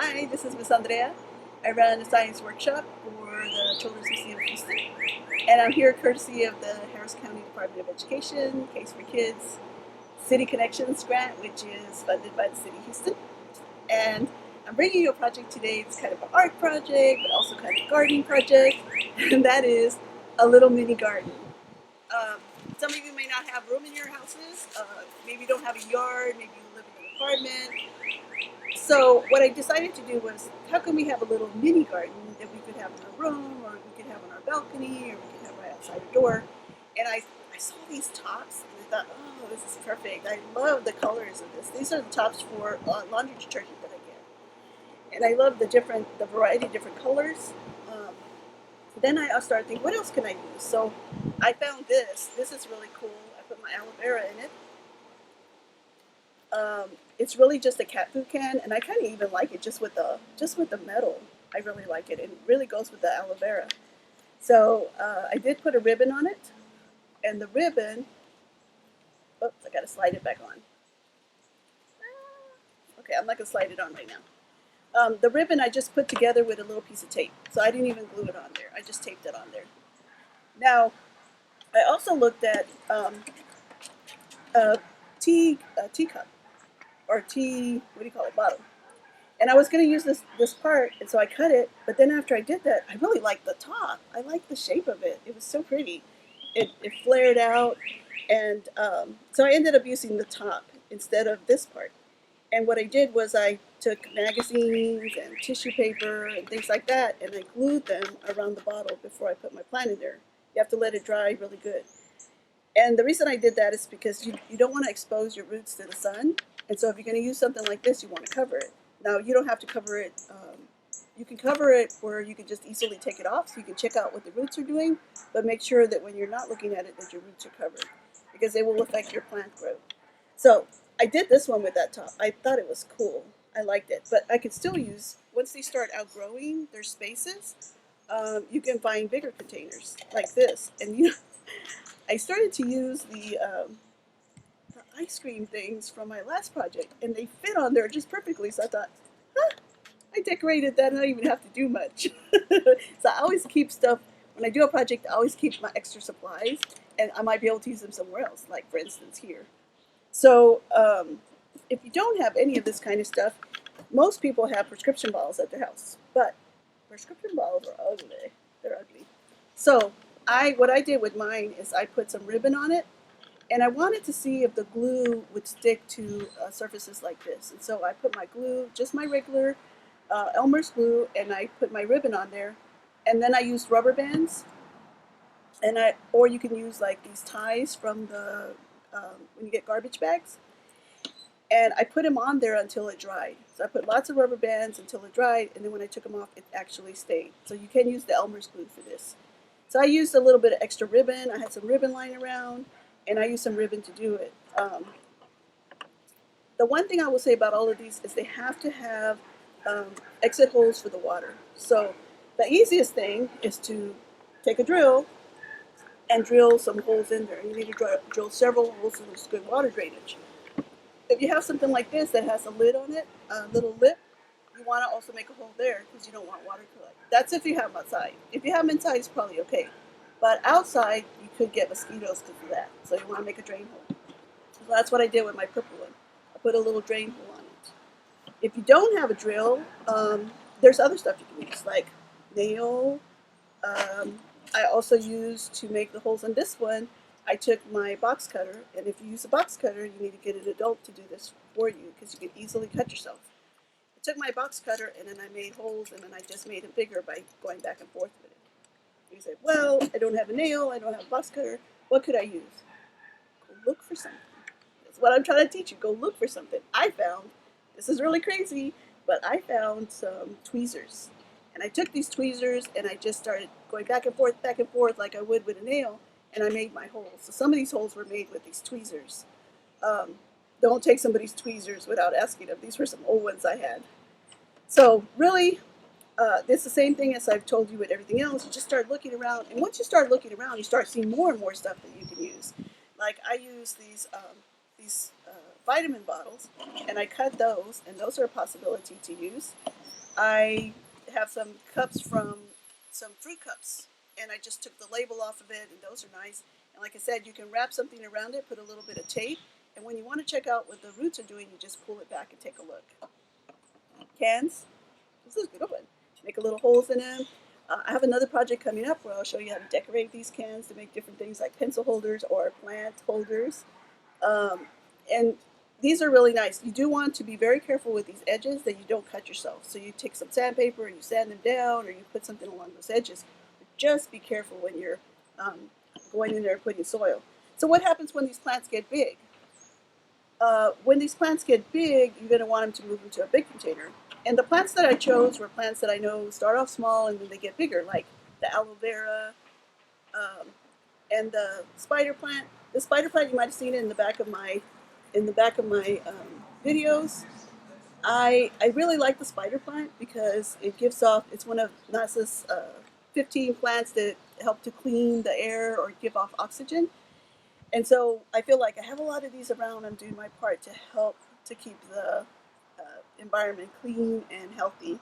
Hi, this is Miss Andrea. I run a science workshop for the Children's Museum of Houston, and I'm here courtesy of the Harris County Department of Education, Case for Kids, City Connections grant, which is funded by the City of Houston. And I'm bringing you a project today. It's kind of an art project, but also kind of a gardening project, and that is a little mini garden. Um, some of you may not have room in your houses. Maybe you don't have a yard. Maybe you live in an apartment. So what I decided to do was, how can we have a little mini garden that we could have in our room, or we could have on our balcony, or we could have right outside our door? And I saw these tops, and I thought, oh, this is perfect. I love the colors of this. These are the tops for laundry detergent that I get, and I love the variety of different colors. Um, then I started thinking, what else can I use? So I found this. This is really cool. I put my aloe vera in it. It's really just a cat food can, and I kind of even like it just with the metal. I really like it. It really goes with the aloe vera. So I did put a ribbon on it, and the ribbon. Oops, I got to slide it back on. Okay, I'm not gonna slide it on right now. The ribbon I just put together with a little piece of tape, so I didn't even glue it on there. I just taped it on there. Now I also looked at a teacup or tea. What do you call it? Bottle. And I was going to use this part, and so I cut it. But then after I did that, I really liked the top. I liked the shape of it. It was so pretty. It flared out, and so I ended up using the top instead of this part. And what I did was I took magazines and tissue paper and things like that, and I glued them around the bottle before I put my plant in there. You have to let it dry really good. And the reason I did that is because you don't want to expose your roots to the sun. And so if you're going to use something like this, you want to cover it. Now, you don't have to cover it. You can cover it where you can just easily take it off so you can check out what the roots are doing, but make sure that when you're not looking at it that your roots are covered because they will affect your plant growth. So I did this one with that top. I thought it was cool. I liked it. But I could still use, once they start outgrowing their spaces, you can find bigger containers like this. And I started to use the ice cream things from my last project, and they fit on there just perfectly. So I thought, huh, I decorated that, and I don't even have to do much. So I always keep stuff when I do a project. I always keep my extra supplies, and I might be able to use them somewhere else. Like for instance here. So if you don't have any of this kind of stuff, most people have prescription bottles at their house, but prescription bottles are ugly. They're ugly. So what I did with mine is I put some ribbon on it, and I wanted to see if the glue would stick to surfaces like this. And so I put my glue, just my regular Elmer's glue, and I put my ribbon on there. And then I used rubber bands, or you can use like these ties from the when you get garbage bags. And I put them on there until it dried. So I put lots of rubber bands until it dried, and then when I took them off, it actually stayed. So you can use the Elmer's glue for this. So I used a little bit of extra ribbon. I had some ribbon lying around, and I used some ribbon to do it. The one thing I will say about all of these is they have to have exit holes for the water. So the easiest thing is to take a drill and drill some holes in there. You need to drill several holes so there's good water drainage. If you have something like this that has a lid on it, a little lip, you want to also make a hole there because you don't want water to collect. That's if you have them outside. If you have them inside, it's probably okay. But outside, you could get mosquitoes because of that. So you want to make a drain hole. So that's what I did with my purple one. I put a little drain hole on it. If you don't have a drill, there's other stuff you can use, like nail. I also used to make the holes on this one. I took my box cutter, and if you use a box cutter, you need to get an adult to do this for you because you can easily cut yourself. I took my box cutter, and then I made holes, and then I just made them bigger by going back and forth with it. You say, well, I don't have a nail, I don't have a box cutter. What could I use? Go look for something. That's what I'm trying to teach you. Go look for something. I found, this is really crazy, but I found some tweezers. And I took these tweezers and I just started going back and forth like I would with a nail, and I made my holes. So some of these holes were made with these tweezers. Don't take somebody's tweezers without asking them. These were some old ones I had. So really, it's the same thing as I've told you with everything else. You just start looking around, and once you start looking around, you start seeing more and more stuff that you can use. Like I use these vitamin bottles, and I cut those, and those are a possibility to use. I have some cups from some fruit cups, and I just took the label off of it, and those are nice. And like I said, you can wrap something around it, put a little bit of tape, and when you want to check out what the roots are doing, you just pull it back and take a look. Cans, this is a good one. Make a little holes in them. I have another project coming up where I'll show you how to decorate these cans to make different things like pencil holders or plant holders. Um, and these are really nice. You do want to be very careful with these edges that you don't cut yourself. So you take some sandpaper and you sand them down, or you put something along those edges. But just be careful when you're going in there and putting soil. So what happens when these plants get big? When these plants get big, you're going to want them to move into a big container. And the plants that I chose were plants that I know start off small and then they get bigger, like the aloe vera, um, and the spider plant. The spider plant, you might have seen it in the back of my videos. I really like the spider plant because it gives off. It's one of NASA's 15 plants that help to clean the air or give off oxygen. And so I feel like I have a lot of these around. I'm doing my part to help to keep the environment clean and healthy.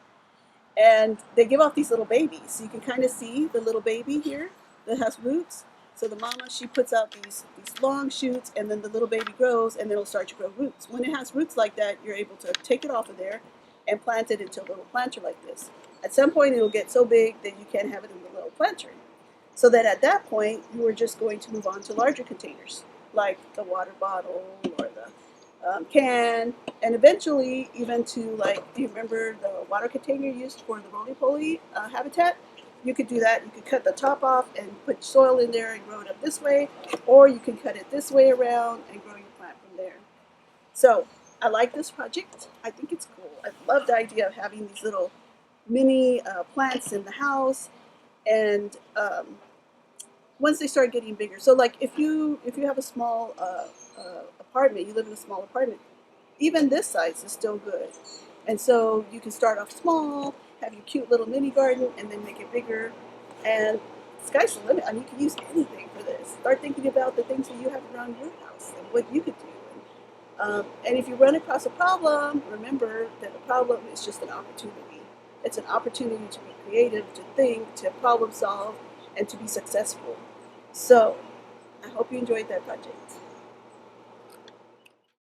And they give off these little babies. So you can kind of see the little baby here that has roots. So the mama, she puts out these long shoots, and then the little baby grows, and then it'll start to grow roots. When it has roots like that, you're able to take it off of there and plant it into a little planter like this. At some point, it'll get so big that you can't have it in the little planter. So that at that point, you are just going to move on to larger containers, like the water bottle or the can, and eventually even to, like, do you remember the water container used for the roly-poly habitat? You could do that. You could cut the top off and put soil in there and grow it up this way, or you can cut it this way around and grow your plant from there. So I like this project. I think it's cool. I love the idea of having these little mini plants in the house, and once they start getting bigger. So like if you have a small apartment, you live in a small apartment, even this size is still good. And so you can start off small, have your cute little mini garden, and then make it bigger. And sky's the limit. I mean, you can use anything for this. Start thinking about the things that you have around your house and what you could do. And if you run across a problem, remember that a problem is just an opportunity. It's an opportunity to be creative, to think, to problem solve, and to be successful. So I hope you enjoyed that project.